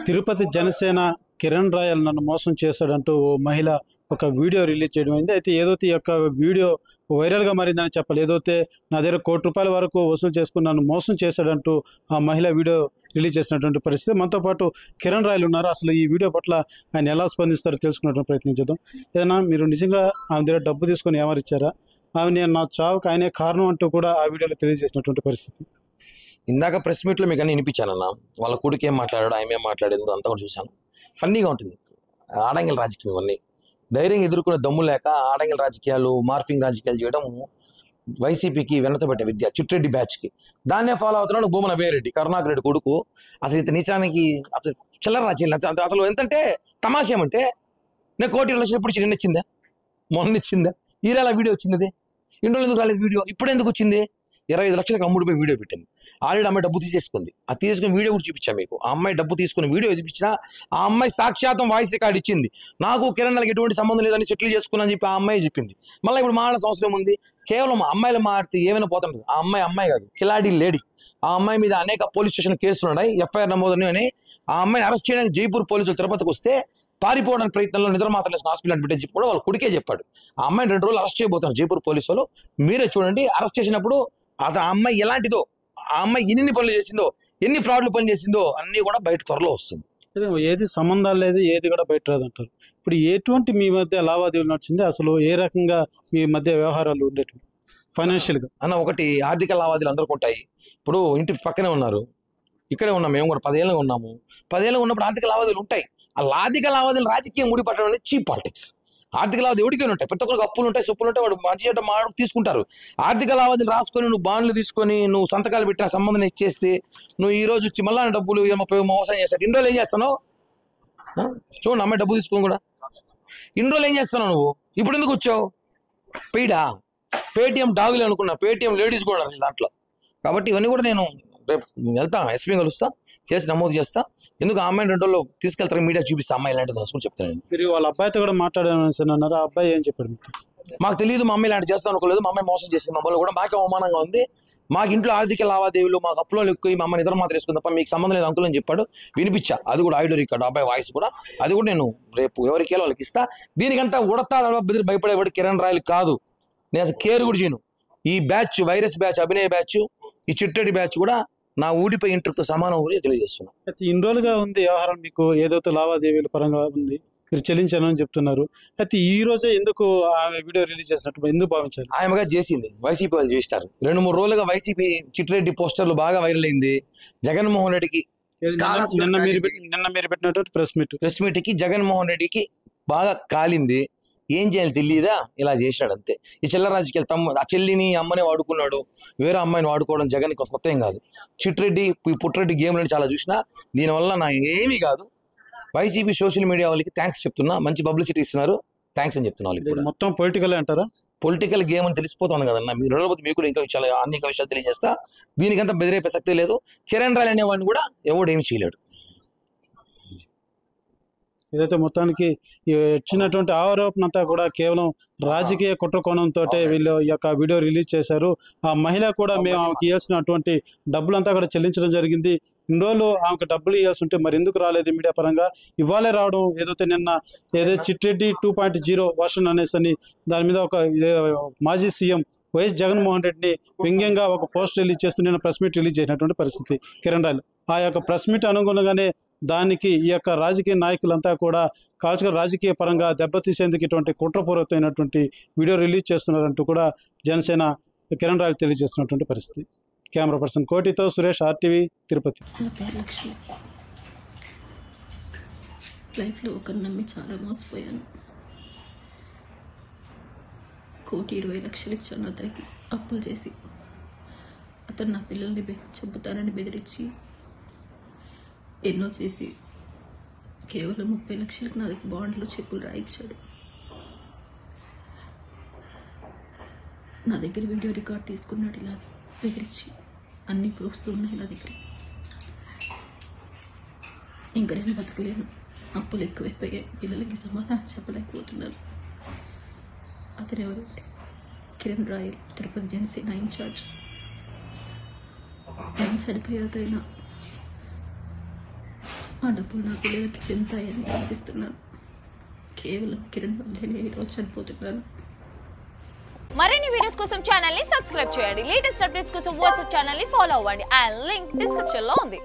Tirupati Janasena Kiran royal నన్ను మోసం చేశాడంటూ ఓ మహిళ ఒక వీడియో రిలీజ్ చేయడం అయింది. అయితే ఏదైతే ఈ యొక్క వీడియో వైరల్గా మారిందని చెప్పాలి. ఏదైతే నా దగ్గర ₹1,00,00,000 వరకు వసూలు చేసుకుని నన్ను మోసం చేశాడంటూ ఆ మహిళ వీడియో రిలీజ్ చేసినటువంటి పరిస్థితి. మనతో పాటు కిరణ్ రాయల్ ఉన్నారు. అసలు ఈ వీడియో పట్ల ఆయన ఎలా స్పందిస్తారో తెలుసుకునేటువంటి ప్రయత్నం చేద్దాం. ఏదైనా మీరు నిజంగా ఆమె దగ్గర డబ్బు తీసుకొని ఏమరిచ్చారా? ఆమె నేను నా చావుకు ఆయనే కారణం అంటూ కూడా ఆ వీడియోలో తెలియజేసినటువంటి పరిస్థితి. ఇందాక ప్రెస్ మీట్లో మీకు అన్ని వినిపించానన్న. వాళ్ళ కొడుకు ఏం మాట్లాడాడు, ఆమె ఏం మాట్లాడిందో అంతా కూడా చూశాను. ఫన్నీగా ఉంటుంది. ఆడంగిల రాజకీయం ఇవన్నీ ధైర్యంగా ఎదుర్కొనే దమ్ము లేక ఆడంగిల రాజకీయాలు, మార్ఫింగ్ రాజకీయాలు చేయడం వైసీపీకి వెనతబెట్టే విద్య. చిట్రెడ్డి బ్యాచ్కి దాన్నే ఫాలో అవుతున్నాడు భూమన అభయరెడ్డి, కరుణాకర్ రెడ్డి కొడుకు. అసలు ఇంత నీచానికి అసలు చిల్లర రాజకీయాలు. అసలు ఎంతంటే తమాషా ఏమంటే, నేను 1,20,00,000 ఎప్పుడు నిన్న ఇచ్చిందా, మొన్న ఇచ్చిందా, ఈరేలా వీడియో వచ్చింది? అది ఇన్ని రోజులు ఎందుకు రాలేదు వీడియో? ఇప్పుడు ఎందుకు వచ్చింది? 25 లక్షలకు అమ్ముడిపోయి వీడియో పెట్టింది. ఆల్రెడీ అమ్మాయి డబ్బు తీసేసుకుంది. ఆ తీసుకుని వీడియో కూడా చూపించాను మీకు. ఆ అమ్మాయి డబ్బు తీసుకుని వీడియో చూపించినా ఆ అమ్మాయి సాక్షాత్తం వాయిస్ రికార్డ్ ఇచ్చింది. నాకు కిరణ్ రాయల్కి ఎటువంటి సంబంధం లేదని సెటిల్ చేసుకున్నాను చెప్పి ఆ అమ్మాయి చెప్పింది. మళ్ళీ ఇప్పుడు మాట్లాడాల్సిన అవసరం ఉంది? కేవలం అమ్మాయిలు మాడితే ఏమైనా పోతుంది. ఆ అమ్మాయి కాదు, కిలాడి లేడీ. ఆ అమ్మాయి మీద అనేక పోలీస్ స్టేషన్ కేసులు ఉన్నాయి, ఎఫ్ఐఆర్ నమోదని. అని ఆ అమ్మాయిని అరెస్ట్ చేయడానికి జైపూర్ పోలీసులు తిరుపతికి వస్తే పారిపోవడానికి ప్రయత్నంలో నిద్ర మాత్రం వేసిన హాస్పిటల్ అడ్మిట్ చెప్పి కూడా వాళ్ళ కొడుకే చెప్పాడు. ఆ అమ్మాయిని 2 రోజులు అరెస్ట్ చేయబోతున్నారు జైపూర్ పోలీసులు. మీరే చూడండి. అరెస్ట్ చేసినప్పుడు ఆ అమ్మాయి ఎలాంటిదో, ఆ అమ్మాయి ఎన్ని పనులు చేసిందో, ఎన్ని ఫ్రాడ్లు పని చేసిందో అన్నీ కూడా బయట త్వరలో వస్తుంది. ఏది సంబంధాలు లేదు, ఏది కూడా బయట రాదంటారు. ఇప్పుడు ఎటువంటి మీ మధ్య లావాదేవీలు నడిచింది? అసలు ఏ రకంగా మీ మధ్య వ్యవహారాలు ఉండేవి ఫైనాన్షియల్గా? అన్న, ఒకటి ఆర్థిక లావాదేవీలు అందరికీ ఉంటాయి. ఇప్పుడు ఇంటి పక్కనే ఉన్నారు, ఇక్కడే ఉన్నాం, మేము కూడా 10 ఏళ్ళగా ఉన్నాము. 10 ఏళ్ళగా ఉన్నప్పుడు ఆర్థిక లావాదేవీలు ఉంటాయి. ఆ ఆర్థిక లావాదేవీలు రాజకీయం ముడిపట్టడం అనేది చీప్ పాలిటిక్స్. ఆర్థిక లావాదేవీలు ఎవరికైనా ఉంటాయి. ప్రతి ఒక్కరికి అప్పులు ఉంటాయి, సొప్పులు ఉంటాయి. వాడు మంచి చెడ్డ మాడు తీసుకుంటారు. ఆర్థిక లావాదేవీలు రాసుకొని నువ్వు బాండ్లు తీసుకొని నువ్వు సంతకాలు పెట్టిన సంబంధం ఇచ్చేస్తే నువ్వు ఈ రోజు వచ్చి మళ్ళా డబ్బులు మోసం చేస్తాడు. ఇన్ని రోజులు ఏం చేస్తాను చూడండి. అమ్మాయి డబ్బు తీసుకొని కూడా ఇన్ని రోజులు ఏం చేస్తాను నువ్వు? ఇప్పుడు ఎందుకు వచ్చావు? పెయిడా? పేటిఎం డాగులు అనుకున్నా, పేటిఎం లేడీస్ కూడా దాంట్లో. కాబట్టి ఇవన్నీ కూడా నేను రేపు వెళ్తా, ఎస్పీ కలుస్తా, కేసు నమోదు చేస్తా. ఎందుకు ఆ అమ్మాయిని 2 రోజుల్లో తీసుకెళ్తారు, మీడియా చూపిస్తా అమ్మాయి ఇలాంటిది అని చెప్తాను. మీరు వాళ్ళ అబ్బాయితో కూడా మాట్లాడారు. ఆ అబ్బాయి ఏం చెప్పాడు? మాకు తెలియదు, మా అమ్మాయి ఇలాంటి చేస్తాను అనుకోలేదు, మా అమ్మాయి మోసం చేసింది, మమ్మల్ని కూడా మాకే అవమానంగా ఉంది, మాకు ఇంట్లో ఆర్థిక లావాదేవీలు, మాకు అప్పులో ఎక్కువ, మా అమ్మాయి నిద్ర మాత్రం వేసుకుంది తప్ప మీకు సంబంధం లేదు అంకుల్ అని చెప్పాడు. వినిపించా, అది కూడా ఆడియో రికార్డ్, అబ్బాయి వాయిస్ కూడా. అది కూడా నేను రేపు ఎవరికి వాళ్ళకి ఇస్తా. దీనికంతా ఉడతా బెదిరి భయపడేవాడు కిరణ్ రాయల్ కాదు. నేను అసలు కేర్ కూడా చేయను. ఈ బ్యాచ్, వైరస్ బ్యాచ్, అభినయ బ్యాచ్, ఈ చిట్టడి బ్యాచ్ కూడా నా ఊడిపై ఇంటర్తో సమానం కూడా తెలియజేస్తున్నాను. అయితే ఇన్ని రోజులుగా ఉంది వ్యవహారం, మీకు ఏదైతే లావాదేవీల పరంగా ఉంది, మీరు చెల్లించానని చెప్తున్నారు. అయితే ఈ రోజే ఎందుకు ఆమె వీడియో రిలీజ్ చేసినట్టు ఎందుకు భావించారు? ఆయనగా చేసింది వైసీపీ వాళ్ళు చేస్తారు. 2-3 రోజులుగా వైసీపీ చిట్రెడ్డి పోస్టర్లు బాగా వైరల్ అయింది. జగన్మోహన్ రెడ్డికి నిన్న మీరు పెట్టినటువంటి ప్రెస్ మీట్కి జగన్మోహన్ రెడ్డికి బాగా కాలింది. ఏం చేయాలి తెలియదా, ఇలా చేసినాడు అంతే. ఈ చిల్లర రాజకీయాలు ఆ చెల్లిని అమ్మనే వాడుకున్నాడు, వేరే అమ్మాయిని వాడుకోవడం జగన్ కొత్త ఏం కాదు. చిట్రెడ్డి పుట్రెడ్డి గేమ్లని చాలా చూసినా, దీనివల్ల నా ఏమీ కాదు. వైసీపీ సోషల్ మీడియా వాళ్ళకి థ్యాంక్స్ చెప్తున్నా, మంచి పబ్లిసిటీ ఇస్తున్నారు, థ్యాంక్స్ అని చెప్తున్నా. మొత్తం పొలిటికల్ అంటారా? పొలిటికల్ గేమ్ అని తెలిసిపోతుంది కదన్నా. మీరు రోజు మీకు కూడా ఇంకా అనేక విషయాలు తెలియజేస్తా. దీనికంతా బెదిరే ప్రసక్తే లేదు. కిరణ్ రాయల్ అనేవాడిని కూడా ఎవడు ఏమి చేయలేడు. ఏదైతే మొత్తానికి వచ్చినటువంటి ఆరోపణ అంతా కూడా కేవలం రాజకీయ కుట్రకోణంతో వీళ్ళు ఈ యొక్క వీడియో రిలీజ్ చేశారు. ఆ మహిళ కూడా మేము ఆమెకి ఇవ్వాల్సినటువంటి డబ్బులంతా కూడా చెల్లించడం జరిగింది. ఇన్ని రోజులు ఆమెకు డబ్బులు ఇవ్వాల్సి ఉంటే మరి ఎందుకు రాలేదు మీడియా పరంగా? ఇవ్వాలే రావడం. ఏదైతే నిన్న ఏదైతే చిట్రెడ్డి 2.0 వర్షన్ అనేసి అని దాని మీద ఒక మాజీ సీఎం వైఎస్ జగన్మోహన్ రెడ్డిని వ్యంగ్యంగా ఒక పోస్ట్ రిలీజ్ చేస్తూ నిన్న ప్రెస్ మీట్ రిలీజ్ చేసినటువంటి పరిస్థితి కిరణ్ రాయల్. ఆ యొక్క ప్రెస్ మీట్ అనుగుణంగానే దానికి ఈ యొక్క రాజకీయ నాయకులంతా కూడా కాల్చుగా రాజకీయ పరంగా దెబ్బతీసేందుకు ఇటువంటి కుట్రపూర్వకమైనటువంటి వీడియో రిలీజ్ చేస్తున్నారంటూ కూడా జనసేన కిరణ్ రాయల్ తెలియజేస్తున్నటువంటి పరిస్థితి. కెమెరా పర్సన్ కోటితో సురేష్, RTV, తిరుపతి. నా పేరు లక్ష్మి. లైఫ్లో ఒకరు నమ్మి చాలా మోసపోయాను. 1,20,00,000 ఇచ్చాను అతనికి అప్పులు చేసి. అతను నా పిల్లల్ని చంపుతానని బెదిరించి ఎన్నో చేసి కేవలం 30 లక్షలకు నా దగ్గర బాండ్లు, చెక్కులు రాయించాడు. నా దగ్గర వీడియో రికార్డ్ తీసుకున్నాడు. ఇలా బెదిరించి అన్ని ప్రూఫ్స్ ఉన్నాయి నా దగ్గర. ఇంకా నేను బతకలేను, అప్పులు ఎక్కువైపోయాయి, పిల్లలకి సమాధానం చెప్పలేకపోతున్నాను. అతను ఎవరు? Kiran Royal, Tirupati Janasena in charge. నేను చనిపోయాకైనా ఆ డబ్బులు నా పిల్లలకి చెందుతాయని ఆశిస్తున్నాను. కేవలం కిరణ్ వల్లనే ఈరోజు చనిపోతున్నాను. మరిన్ని వీడియోస్ కోసం ఛానల్ ని సబ్స్క్రైబ్ చేయండి. లేటెస్ట్ అప్డేట్స్ కోసం వాట్సాప్ ఛానల్ ని ఫాలో అవ్వండి. ఆ లింక్ డిస్క్రిప్షన్ లో ఉంది.